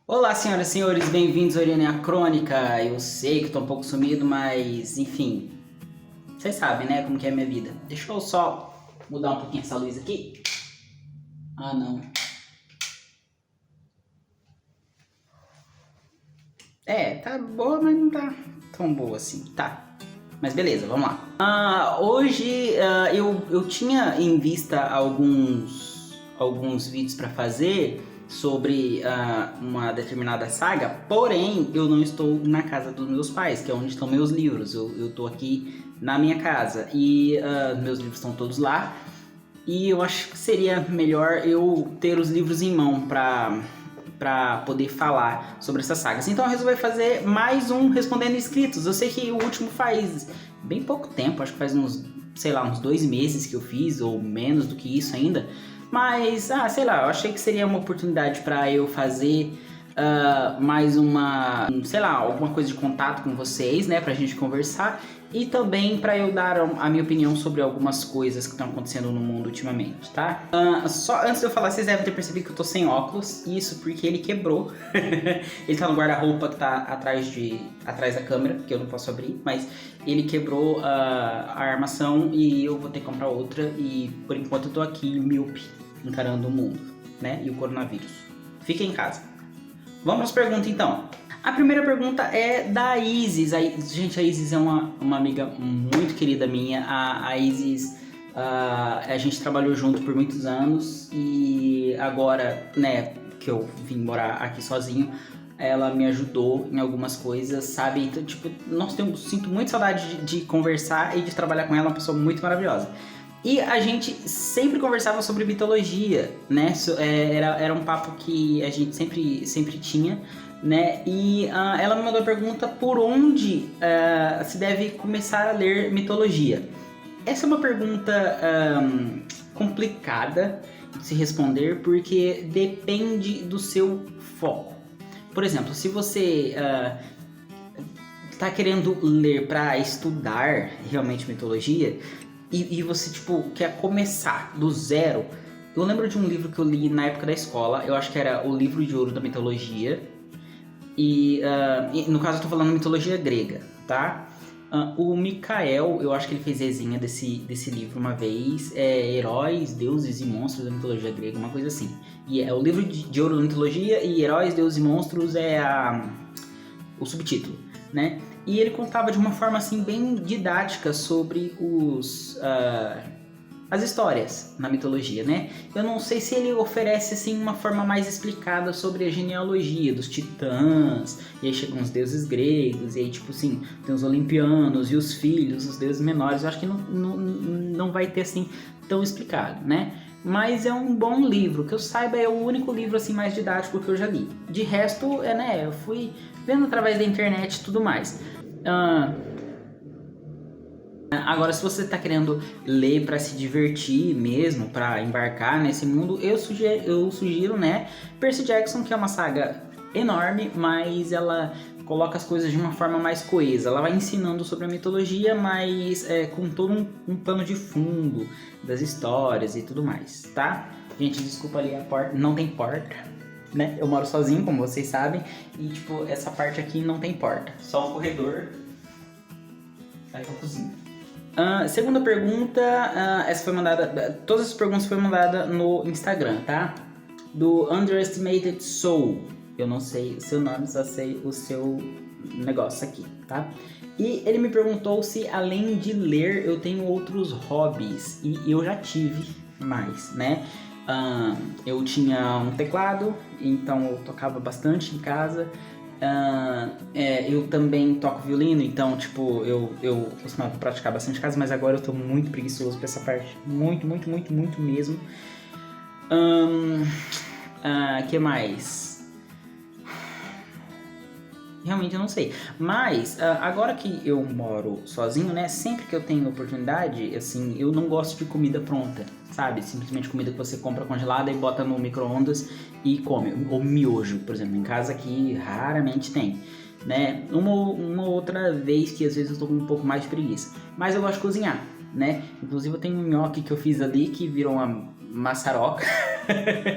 Olá, senhoras e senhores, bem-vindos ao Oriana Crônica. Eu sei que tô um pouco sumido, mas enfim, vocês sabem, né, como que é a minha vida. Deixa eu só mudar um pouquinho essa luz aqui. Ah, não. Tá boa, mas não tá tão boa assim. Tá, mas beleza, vamos lá. Hoje eu tinha em vista alguns vídeos para fazer sobre uma determinada saga, porém eu não estou na casa dos meus pais, que é onde estão meus livros. Eu tô aqui na minha casa e meus livros estão todos lá. E eu acho que seria melhor eu ter os livros em mão para poder falar sobre essas sagas. Então eu resolvi fazer mais um Respondendo Inscritos. Eu sei que o último faz bem pouco tempo, acho que faz uns 2 meses que eu fiz, ou menos do que isso ainda. Mas, sei lá, eu achei que seria uma oportunidade para eu fazer mais alguma coisa de contato com vocês, né, pra gente conversar. E também para eu dar a minha opinião sobre algumas coisas que estão acontecendo no mundo ultimamente, tá? Só antes de eu falar, vocês devem ter percebido que eu tô sem óculos. Isso porque ele quebrou. Ele tá no guarda-roupa que tá atrás da câmera, que eu não posso abrir. Mas ele quebrou a armação e eu vou ter que comprar outra. E por enquanto eu tô aqui míope, encarando o mundo, né? E o coronavírus. Fica em casa. Vamos às perguntas então. A primeira pergunta é da Isis. Gente, a Isis é uma amiga muito querida minha. A Isis, a gente trabalhou junto por muitos anos e agora, né, que eu vim morar aqui sozinho, ela me ajudou em algumas coisas, sabe? Então, tipo, sinto muito saudade de conversar e de trabalhar com ela, uma pessoa muito maravilhosa. E a gente sempre conversava sobre mitologia, né? Era um papo que a gente sempre tinha, né? E ela me mandou a pergunta por onde se deve começar a ler mitologia. Essa é uma pergunta complicada de se responder porque depende do seu foco. Por exemplo, se você está querendo ler para estudar realmente mitologia e você tipo quer começar do zero, eu lembro de um livro que eu li na época da escola. Eu acho que era o Livro de Ouro da Mitologia. E no caso eu tô falando mitologia grega, tá? O Mikael, eu acho que ele fez resenha desse livro uma vez. Heróis, Deuses e Monstros da Mitologia Grega, uma coisa assim. E é o livro de ouro da mitologia e Heróis, Deuses e Monstros é o subtítulo, né? E ele contava de uma forma assim bem didática sobre as histórias na mitologia, né? Eu não sei se ele oferece assim uma forma mais explicada sobre a genealogia dos titãs, e aí chegam os deuses gregos, e aí tipo assim, tem os olimpianos e os filhos, os deuses menores. Eu acho que não vai ter assim tão explicado, né? Mas é um bom livro, que eu saiba é o único livro assim mais didático que eu já li. De resto, né, eu fui vendo através da internet e tudo mais. Agora, se você está querendo ler para se divertir mesmo, para embarcar nesse mundo, eu sugiro, né, Percy Jackson, que é uma saga enorme, mas ela coloca as coisas de uma forma mais coesa. Ela vai ensinando sobre a mitologia, mas com todo um pano de fundo das histórias e tudo mais, tá? Gente, desculpa ali a porta, não tem porta, né? Eu moro sozinho, como vocês sabem, e tipo, essa parte aqui não tem porta, só um corredor. Aí eu cozinho. Segunda pergunta, essa foi mandada. Todas as perguntas foram mandadas no Instagram, tá? Do Underestimated Soul. Eu não sei o seu nome, só sei o seu negócio aqui, tá? E ele me perguntou se além de ler eu tenho outros hobbies. E eu já tive mais, né? Eu tinha um teclado, então eu tocava bastante em casa. Eu também toco violino, então tipo, eu costumava praticar bastante em casa, mas agora eu tô muito preguiçoso pra essa parte. Muito mesmo. Que mais? Realmente eu não sei. Mas agora que eu moro sozinho, né? Sempre que eu tenho oportunidade, assim, eu não gosto de comida pronta, sabe? Simplesmente comida que você compra congelada e bota no micro-ondas e come. Ou miojo, por exemplo, em casa aqui raramente tem, né? Uma outra vez que às vezes eu tô com um pouco mais de preguiça. Mas eu gosto de cozinhar, né? Inclusive eu tenho um nhoque que eu fiz ali que virou uma maçaroca.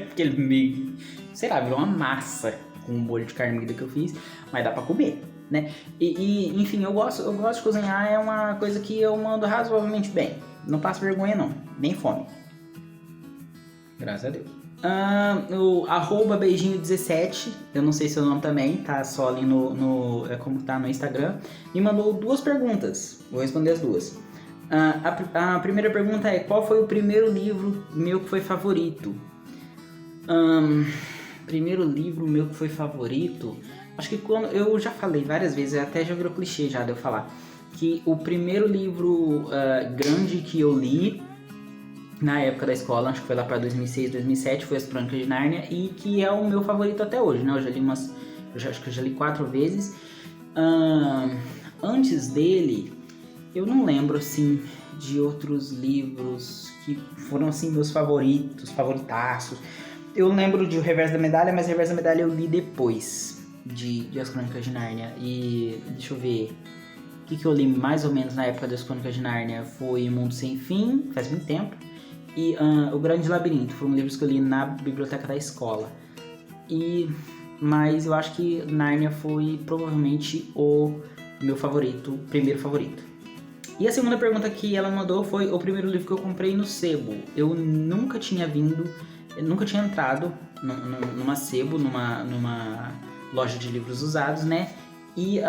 Porque ele virou uma massa. com o molho de carne moída que eu fiz, mas dá pra comer, né? Enfim, eu gosto de cozinhar, é uma coisa que eu mando razoavelmente bem. Não passo vergonha não, nem fome. Graças a Deus. O @beijinho17, eu não sei seu nome também, tá só ali como tá no Instagram, me mandou 2 perguntas, vou responder as 2. A primeira pergunta é: qual foi o primeiro livro meu que foi favorito? Primeiro livro meu que foi favorito, acho que quando eu já falei várias vezes, até já virou clichê já de eu falar, que o primeiro livro grande que eu li na época da escola, acho que foi lá para 2006, 2007, foi As Crônicas de Nárnia, e que é o meu favorito até hoje, né? Eu já li acho que eu já li 4 vezes. Antes dele, eu não lembro, assim, de outros livros que foram, assim, meus favoritaços. Eu lembro de O Reverso da Medalha, mas O Reverso da Medalha eu li depois de As Crônicas de Nárnia. E, deixa eu ver, o que eu li mais ou menos na época das Crônicas de Nárnia foi Mundo Sem Fim, faz muito tempo. E O Grande Labirinto, foram livros que eu li na biblioteca da escola. Mas eu acho que Nárnia foi provavelmente o meu primeiro favorito. E a segunda pergunta que ela mandou foi o primeiro livro que eu comprei no sebo. Eu nunca tinha entrado numa sebo, numa loja de livros usados, né? E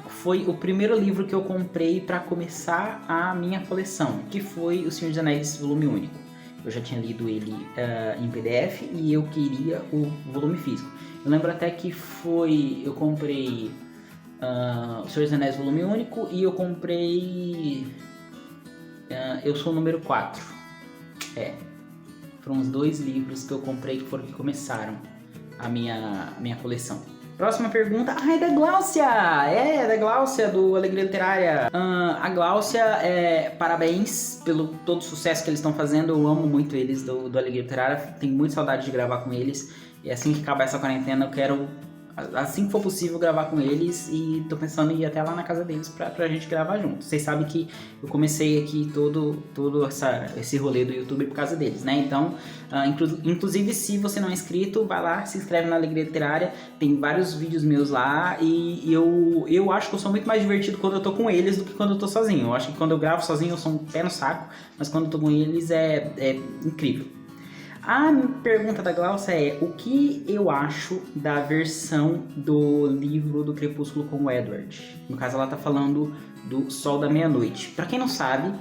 foi o primeiro livro que eu comprei para começar a minha coleção, que foi O Senhor dos Anéis, volume único. Eu já tinha lido ele em PDF e eu queria o volume físico. Eu lembro até que eu comprei O Senhor dos Anéis, volume único, e eu comprei Eu Sou o Número 4. Foram os 2 livros que eu comprei que foram que começaram a minha coleção. Próxima pergunta, é da Gláucia! Da Gláucia, do Alegria Literária. A Gláucia, parabéns pelo todo o sucesso que eles estão fazendo. Eu amo muito eles do Alegria Literária, tenho muita saudade de gravar com eles. E assim que acabar essa quarentena, eu quero, assim que for possível, gravar com eles. E tô pensando em ir até lá na casa deles pra gente gravar junto. Vocês sabem que eu comecei aqui todo esse rolê do YouTube por causa deles, né? Então, inclusive, se você não é inscrito, vai lá, se inscreve na Alegria Literária. Tem vários vídeos meus lá. E eu acho que eu sou muito mais divertido quando eu tô com eles do que quando eu tô sozinho. Eu acho que quando eu gravo sozinho eu sou um pé no saco, mas quando eu tô com eles é incrível. A pergunta da Glaucia é: o que eu acho da versão do livro do Crepúsculo com o Edward? No caso, ela tá falando do Sol da Meia-Noite. Pra quem não sabe,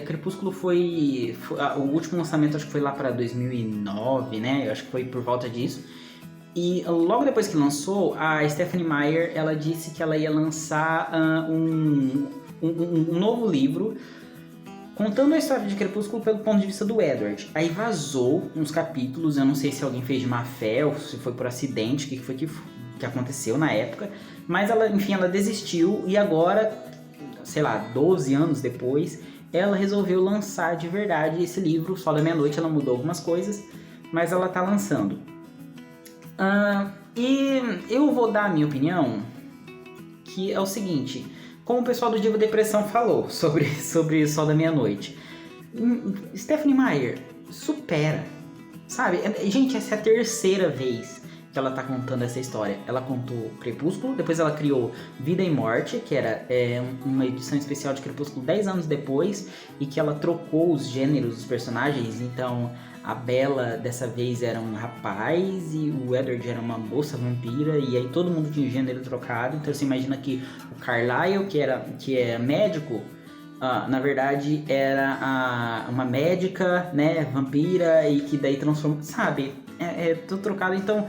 Crepúsculo foi o último lançamento, acho que foi lá pra 2009, né? Eu acho que foi por volta disso. E logo depois que lançou, a Stephenie Meyer, ela disse que ela ia lançar um novo livro contando a história de Crepúsculo pelo ponto de vista do Edward. Aí vazou uns capítulos, eu não sei se alguém fez de má fé ou se foi por acidente, o que foi que aconteceu na época. Mas ela desistiu e agora, sei lá, 12 anos depois, ela resolveu lançar de verdade esse livro, Sol da Meia-Noite. Ela mudou algumas coisas, mas ela tá lançando. E eu vou dar a minha opinião, que é o seguinte: como o pessoal do Diva Depressão falou sobre o Sol da Meia-Noite, Stephenie Meyer, supera, sabe? Gente, essa é a 3ª vez que ela tá contando essa história. Ela contou Crepúsculo, depois ela criou Vida e Morte, que era uma edição especial de Crepúsculo 10 anos depois, e que ela trocou os gêneros dos personagens. Então a Bella dessa vez era um rapaz e o Edward era uma moça vampira, e aí todo mundo tinha gênero trocado. Então você imagina que o Carlyle, que é médico, na verdade era uma médica, né, vampira, e que daí transforma, sabe? Tudo trocado. Então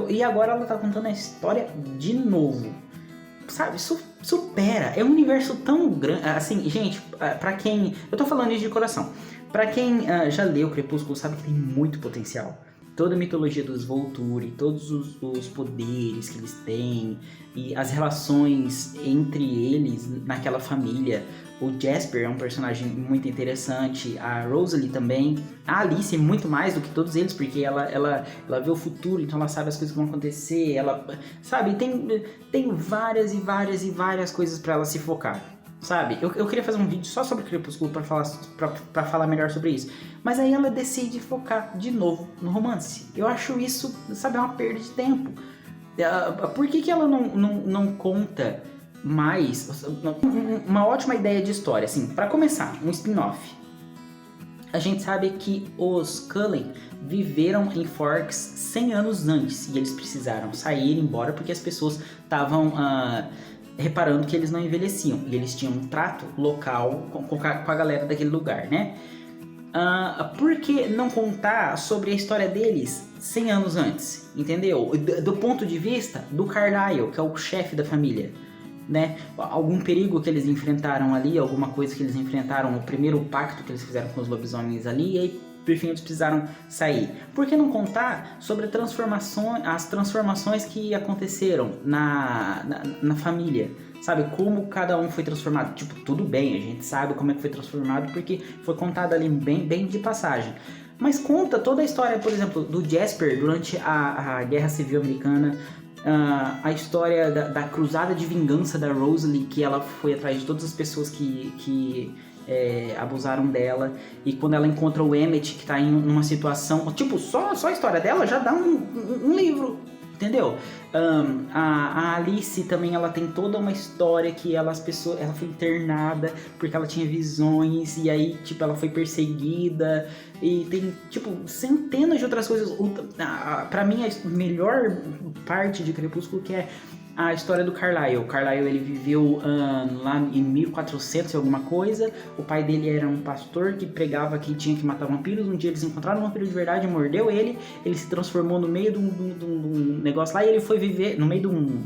e agora ela tá contando a história de novo, sabe? Supera, é um universo tão grande, assim, gente, pra quem, eu tô falando isso de coração, pra quem já leu Crepúsculo sabe que tem muito potencial. Toda a mitologia dos Volturi, todos os poderes que eles têm e as relações entre eles naquela família. O Jasper é um personagem muito interessante, a Rosalie também, a Alice muito mais do que todos eles, porque ela vê o futuro, então ela sabe as coisas que vão acontecer, ela sabe, tem várias e várias e várias coisas para ela se focar. sabe? Eu queria fazer um vídeo só sobre Crepúsculo pra falar melhor sobre isso. Mas aí ela decide focar de novo no romance. Eu acho isso, sabe, uma perda de tempo. Por que ela não conta mais? Uma ótima ideia de história, assim, pra começar, um spin-off. A gente sabe que os Cullen viveram em Forks 100 anos antes e eles precisaram sair embora porque as pessoas estavam reparando que eles não envelheciam e eles tinham um trato local com a galera daquele lugar, né? Por que não contar sobre a história deles 100 anos antes, entendeu? Do ponto de vista do Carlyle, que é o chefe da família, né? Algum perigo que eles enfrentaram ali, alguma coisa que eles enfrentaram, o primeiro pacto que eles fizeram com os lobisomens ali, e aí, por fim, eles precisaram sair. Por que não contar sobre as transformações que aconteceram na família? Sabe, como cada um foi transformado? Tipo, tudo bem, a gente sabe como é que foi transformado, porque foi contado ali bem de passagem. Mas conta toda a história, por exemplo, do Jasper durante a Guerra Civil Americana, a história da cruzada de vingança da Rosalie, que ela foi atrás de todas as pessoas que abusaram dela, e quando ela encontra o Emmett, que tá em uma situação, tipo, só a história dela já dá um livro, entendeu? A Alice também, ela tem toda uma história que ela foi internada porque ela tinha visões, e aí, tipo, ela foi perseguida, e tem, tipo, centenas de outras coisas. Pra mim, a melhor parte de Crepúsculo que é a história do Carlyle. O Carlyle, ele viveu lá em 1400 e alguma coisa. O pai dele era um pastor que pregava que tinha que matar vampiros. Um dia eles encontraram um vampiro de verdade, mordeu ele. Ele se transformou no meio de um negócio lá, e ele foi viver no meio de um...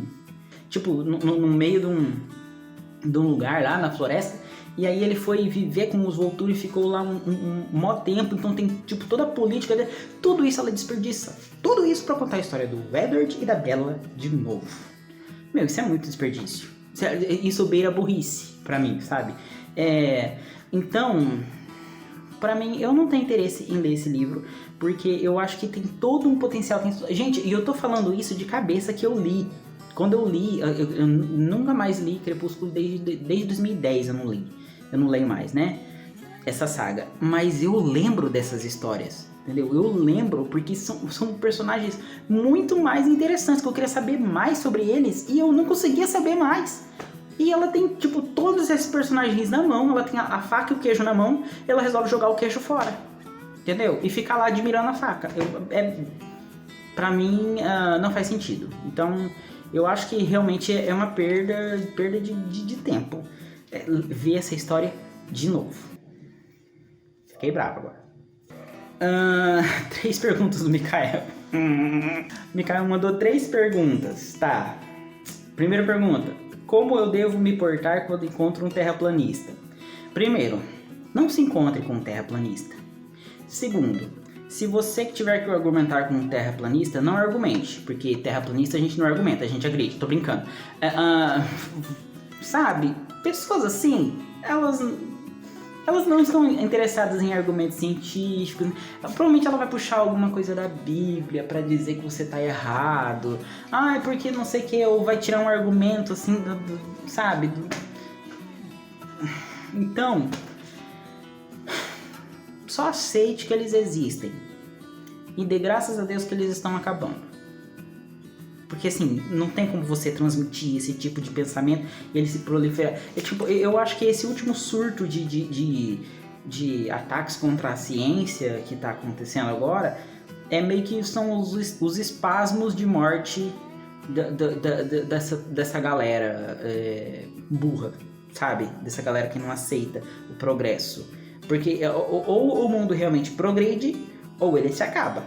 Tipo, no meio de um lugar lá na floresta. E aí ele foi viver com os Volturi e ficou lá um mó tempo. Então tem, tipo, toda a política dele. Tudo isso ela desperdiça. Tudo isso pra contar a história do Edward e da Bella de novo. Meu, isso é muito desperdício. Isso beira burrice pra mim, sabe? Então, pra mim, eu não tenho interesse em ler esse livro, porque eu acho que tem todo um potencial. Gente, e eu tô falando isso de cabeça que eu li. Quando eu li, eu nunca mais li Crepúsculo desde 2010, eu não leio mais, né? Essa saga. Mas eu lembro dessas histórias. Entendeu? Eu lembro porque são personagens muito mais interessantes, que eu queria saber mais sobre eles e eu não conseguia saber mais. E ela tem, tipo, todos esses personagens na mão, ela tem a faca e o queijo na mão, ela resolve jogar o queijo fora. Entendeu? E ficar lá admirando a faca. Pra mim, não faz sentido. Então, eu acho que realmente é uma perda de tempo ver essa história de novo. Fiquei bravo agora. 3 perguntas do Mikael. Mikael mandou 3 perguntas. Tá. Primeira pergunta: como eu devo me portar quando encontro um terraplanista? Primeiro, não se encontre com um terraplanista. Segundo, se você que tiver que argumentar com um terraplanista, não argumente, porque terraplanista a gente não argumenta, a gente agride. Tô brincando. Sabe, pessoas assim, elas não estão interessadas em argumentos científicos. Provavelmente ela vai puxar alguma coisa da Bíblia pra dizer que você tá errado. Porque não sei o que, ou vai tirar um argumento assim, sabe? Então, só aceite que eles existem. E dê graças a Deus que eles estão acabando. Porque assim, não tem como você transmitir esse tipo de pensamento e ele se proliferar. Eu acho que esse último surto de ataques contra a ciência que tá acontecendo agora é meio que são os espasmos de morte dessa galera burra, sabe? Dessa galera que não aceita o progresso. Porque ou o mundo realmente progride ou ele se acaba,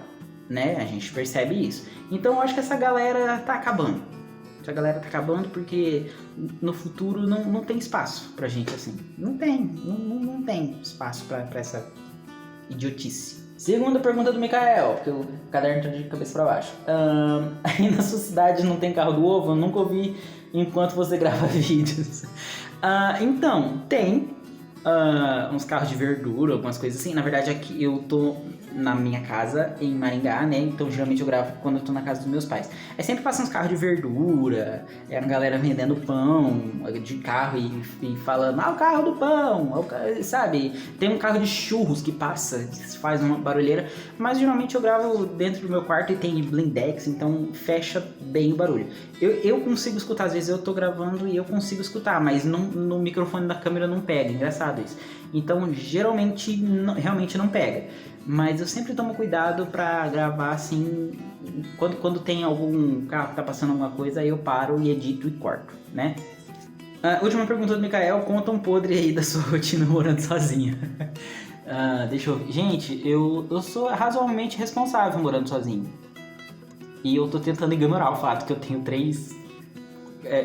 né? A gente percebe isso. Então eu acho que essa galera tá acabando. Essa galera tá acabando porque no futuro não tem espaço pra gente assim. Não tem espaço pra essa idiotice. Segunda pergunta do Mikael, porque o caderno tá de cabeça pra baixo. Aí na sua cidade não tem carro do ovo? Eu nunca ouvi enquanto você grava vídeos. Então, tem. uns carros de verdura, algumas coisas assim. Na verdade, aqui eu tô na minha casa em Maringá, né? Então geralmente eu gravo quando eu tô na casa dos meus pais. Aí sempre passa uns carros de verdura, a galera vendendo pão de carro e falando, o carro do pão, sabe? Tem um carro de churros que passa, que faz uma barulheira, mas geralmente eu gravo dentro do meu quarto e tem blindex, então fecha bem o barulho. Eu consigo escutar, às vezes eu tô gravando e eu consigo escutar, mas no microfone da câmera não pega, engraçado isso. Então geralmente realmente não pega. Mas eu sempre tomo cuidado pra gravar assim, quando tem algum carro que tá passando alguma coisa, aí eu paro e edito e corto, né? Última pergunta do Mikael, conta um podre aí da sua rotina morando sozinha. Deixa eu ver. Gente, eu sou razoavelmente responsável morando sozinho. E eu tô tentando ignorar o fato que eu tenho 3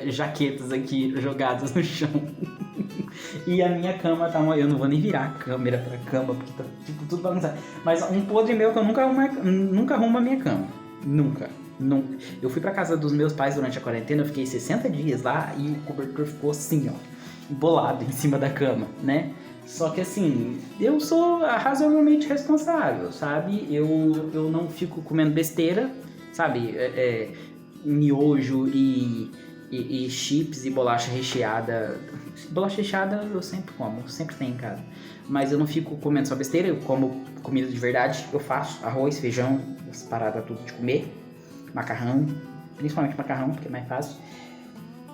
jaquetas aqui jogadas no chão. E a minha cama tá eu não vou nem virar a câmera pra cama, porque tá tipo, tudo bagunçado. Mas um podre meu que eu nunca arrumo a minha cama. Nunca. Eu fui pra casa dos meus pais durante a quarentena, eu fiquei 60 dias lá e o cobertor ficou assim, ó, embolado em cima da cama, né? Só que assim, eu sou razoavelmente responsável, sabe? Eu não fico comendo besteira, sabe? Miojo e chips e bolacha recheada. Bolacha recheada eu sempre como, sempre tem em casa. Mas eu não fico comendo só besteira, eu como comida de verdade. Eu faço arroz, feijão, as paradas tudo de comer. Macarrão, principalmente macarrão, porque é mais fácil.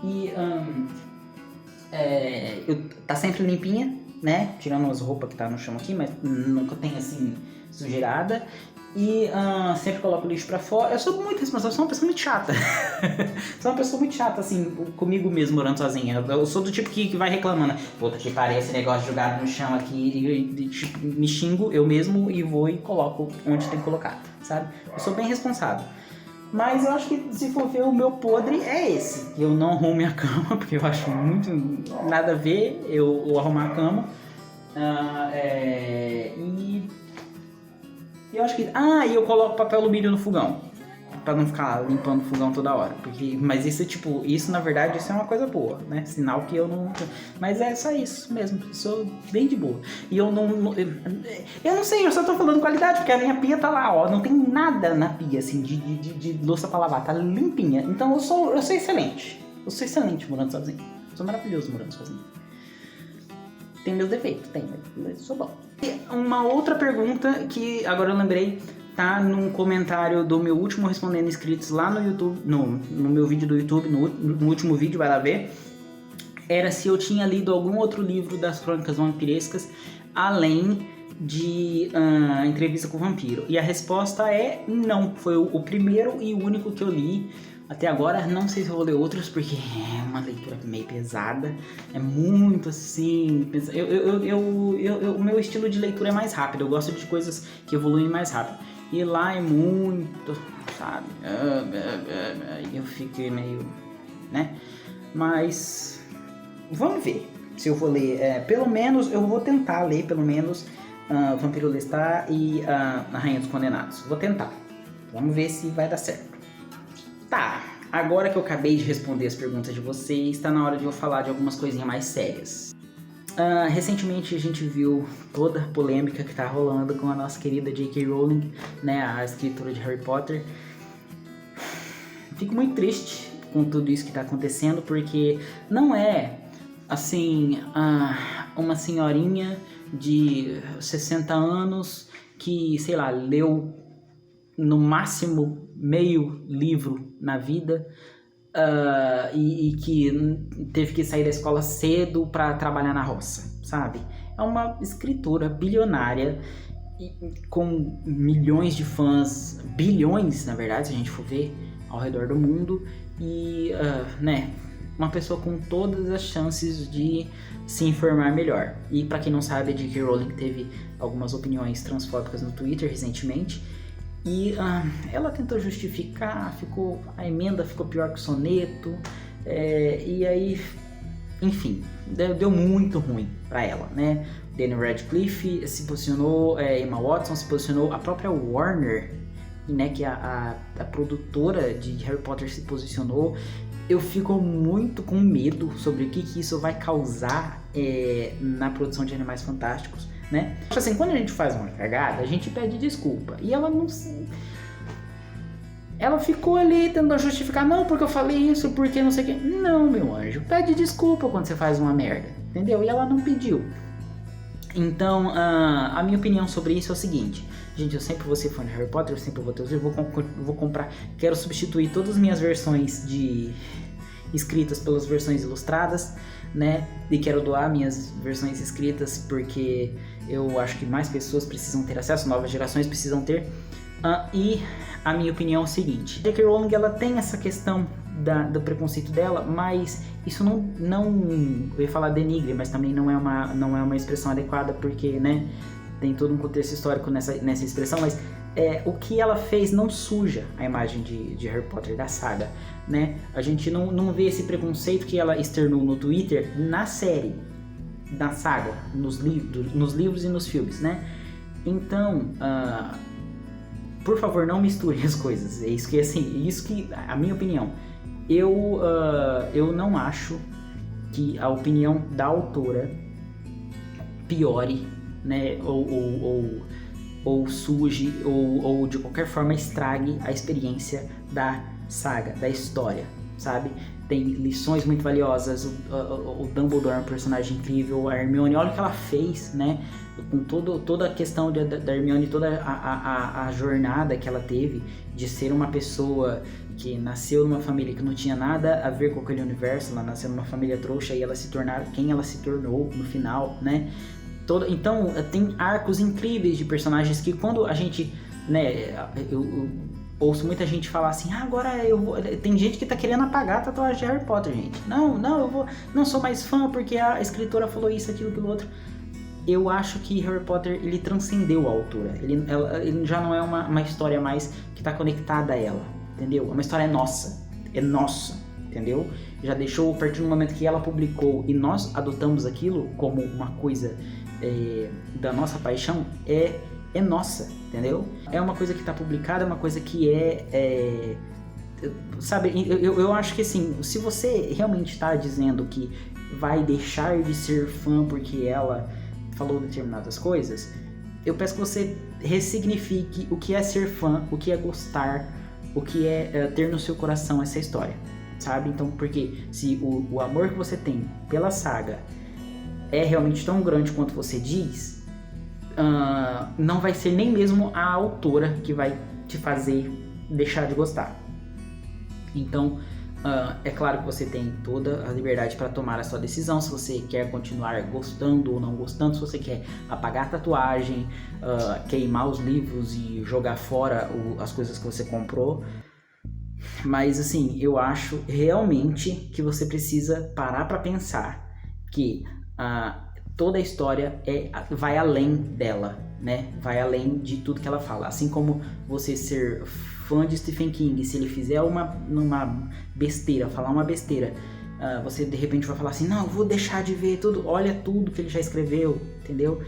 E tá sempre limpinha, né? Tirando as roupas que tá no chão aqui, mas nunca tem assim sujeirada. E sempre coloco o lixo pra fora. Eu sou muito responsável, sou uma pessoa muito chata. Sou uma pessoa muito chata, assim, comigo mesmo, morando sozinha. Eu sou do tipo que vai reclamando. Puta que pariu, esse negócio jogado no chão aqui. E tipo, me xingo eu mesmo e vou e coloco onde tem que colocar, sabe? Eu sou bem responsável. Mas eu acho que, se for ver, o meu podre é esse. Eu não arrumo minha cama, porque eu acho muito nada a ver eu arrumar a cama. E eu acho que... e eu coloco papel alumínio no fogão. Pra não ficar limpando o fogão toda hora. Mas isso, tipo, isso na verdade, isso é uma coisa boa, né? Sinal que eu não... Mas é só isso mesmo. Eu sou bem de boa. E eu não sei, eu só tô falando qualidade, porque a minha pia tá lá, ó. Não tem nada na pia, assim, de louça pra lavar. Tá limpinha. Então eu sou excelente. Eu sou excelente morando sozinho. Eu sou maravilhoso morando sozinho. Tem meus defeitos, mas eu sou bom. E uma outra pergunta que agora eu lembrei, tá num comentário do meu último Respondendo Inscritos lá no YouTube, no meu vídeo do YouTube, no último vídeo, vai lá ver. Era se eu tinha lido algum outro livro das Crônicas Vampirescas, além de Entrevista com o Vampiro. E a resposta é não, foi o primeiro e o único que eu li. Até agora, não sei se eu vou ler outros, porque é uma leitura meio pesada. É muito assim... O meu estilo de leitura é mais rápido. Eu gosto de coisas que evoluem mais rápido. E lá é muito, sabe? Eu fiquei meio... né? Mas... vamos ver se eu vou ler. Pelo menos, eu vou tentar ler, pelo menos, Vampiro Lestat e A Rainha dos Condenados. Vou tentar. Vamos ver se vai dar certo. Tá, agora que eu acabei de responder as perguntas de vocês, está na hora de eu falar de algumas coisinhas mais sérias. Recentemente a gente viu toda a polêmica que tá rolando com a nossa querida J.K. Rowling, né, a escritora de Harry Potter. Fico muito triste com tudo isso que tá acontecendo, porque não é, assim, uma senhorinha de 60 anos que, sei lá, leu no máximo meio livro na vida e que teve que sair da escola cedo para trabalhar na roça, sabe? É uma escritora bilionária com milhões de fãs, bilhões na verdade, se a gente for ver, ao redor do mundo e, né, uma pessoa com todas as chances de se informar melhor. E para quem não sabe, a J.K. Rowling teve algumas opiniões transfóbicas no Twitter recentemente. E ela tentou justificar, a emenda ficou pior que o soneto, e aí, enfim, deu muito ruim pra ela, né? Daniel Radcliffe se posicionou, Emma Watson se posicionou, a própria Warner, né, que é a produtora de Harry Potter se posicionou. eu fico muito com medo sobre o que isso vai causar na produção de Animais Fantásticos, né? Assim, quando a gente faz uma cagada, a gente pede desculpa. E ela não... Ela ficou ali tentando justificar, não, porque eu falei isso, porque não sei o que. Não, meu anjo, pede desculpa quando você faz uma merda, entendeu? E ela não pediu. Então, a minha opinião sobre isso é o seguinte. Gente, eu sempre vou ser fã de Harry Potter, eu sempre vou ter os livros, vou comprar. Quero substituir todas as minhas versões escritas pelas versões ilustradas, né? E quero doar minhas versões escritas, porque eu acho que mais pessoas precisam ter acesso, novas gerações precisam ter. E a minha opinião é o seguinte: J.K. Rowling, ela tem essa questão do preconceito dela, mas isso não eu ia falar denigre, mas também não é uma expressão adequada, porque, né, tem todo um contexto histórico nessa expressão, mas o que ela fez não suja a imagem de Harry Potter, da saga, né? A gente não vê esse preconceito que ela externou no Twitter na série, da saga, nos livros e nos filmes, né? Então, por favor, não misture as coisas. É isso que, assim, a minha opinião. Eu não acho que a opinião da autora piore, né, ou suje, ou de qualquer forma estrague a experiência da saga, da história, sabe? Tem lições muito valiosas, o Dumbledore é um personagem incrível, a Hermione, olha o que ela fez, né? Com toda a questão da Hermione, toda a jornada que ela teve de ser uma pessoa que nasceu numa família que não tinha nada a ver com aquele universo, ela nasceu numa família trouxa e ela se tornar quem ela se tornou no final, né? Então, tem arcos incríveis de personagens que quando a gente, né, eu ouço muita gente falar assim, agora tem gente que tá querendo apagar a tatuagem de Harry Potter, gente. Não, eu não sou mais fã porque a escritora falou isso, aquilo outro. Eu acho que Harry Potter, ele transcendeu a autora. Ele já não é uma história mais que tá conectada a ela, entendeu? É uma história nossa, entendeu? Já deixou, a partir do momento que ela publicou e nós adotamos aquilo como uma coisa da nossa paixão, é nossa, entendeu? É uma coisa que tá publicada, é uma coisa que sabe, eu acho que assim, se você realmente tá dizendo que vai deixar de ser fã porque ela falou determinadas coisas, eu peço que você ressignifique o que é ser fã, o que é gostar, o que é ter no seu coração essa história, sabe? Então, porque se o amor que você tem pela saga é realmente tão grande quanto você diz, não vai ser nem mesmo a autora que vai te fazer deixar de gostar. Então, é claro que você tem toda a liberdade para tomar a sua decisão, se você quer continuar gostando ou não gostando, se você quer apagar a tatuagem, queimar os livros e jogar fora as coisas que você comprou. Mas assim, eu acho realmente que você precisa parar para pensar que toda a história vai além dela, né? Vai além de tudo que ela fala. Assim como você ser fã de Stephen King, se ele fizer uma besteira, falar uma besteira, você de repente vai falar assim, não, eu vou deixar de ver tudo, olha tudo que ele já escreveu, entendeu?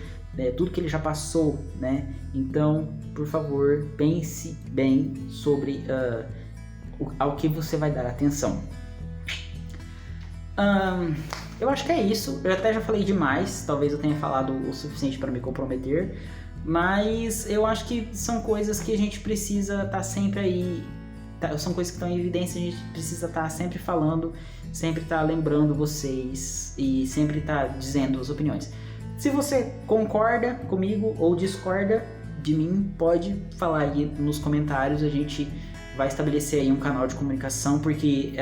Tudo que ele já passou, né? Então, por favor, pense bem sobre ao que você vai dar atenção. Eu acho que é isso. Eu até já falei demais, talvez eu tenha falado o suficiente para me comprometer, mas eu acho que são coisas que a gente precisa estar sempre aí, são coisas que estão em evidência, a gente precisa estar sempre falando, sempre estar lembrando vocês e sempre estar dizendo as opiniões. Se você concorda comigo ou discorda de mim, pode falar aí nos comentários, a gente vai estabelecer aí um canal de comunicação, porque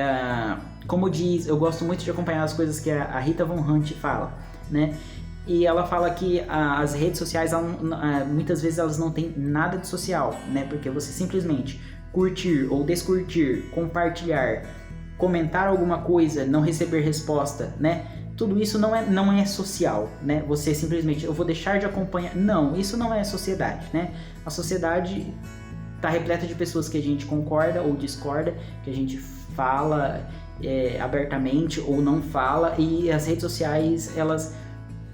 como diz, eu gosto muito de acompanhar as coisas que a Rita Von Hunt fala, né? E ela fala que as redes sociais, muitas vezes elas não têm nada de social, né? Porque você simplesmente curtir ou descurtir, compartilhar, comentar alguma coisa, não receber resposta, né? Tudo isso não é social, né? Você simplesmente, eu vou deixar de acompanhar. Não, isso não é sociedade, né? A sociedade tá repleta de pessoas que a gente concorda ou discorda, que a gente fala abertamente ou não fala, e as redes sociais,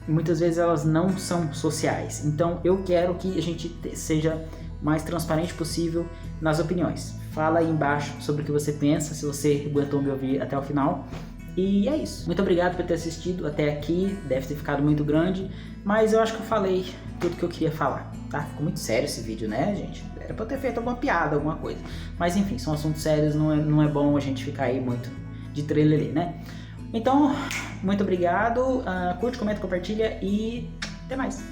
muitas vezes elas não são sociais. Então eu quero que a gente seja mais transparente possível nas opiniões. Fala aí embaixo sobre o que você pensa, se você aguentou me ouvir até o final. E é isso. Muito obrigado por ter assistido até aqui. Deve ter ficado muito grande, mas eu acho que eu falei tudo que eu queria falar, tá? Ficou muito sério esse vídeo, né, gente? Era pra eu ter feito alguma piada, alguma coisa. Mas enfim, são assuntos sérios, não é bom a gente ficar aí muito de trelelê, né? Então, muito obrigado. Curte, comenta, compartilha e até mais.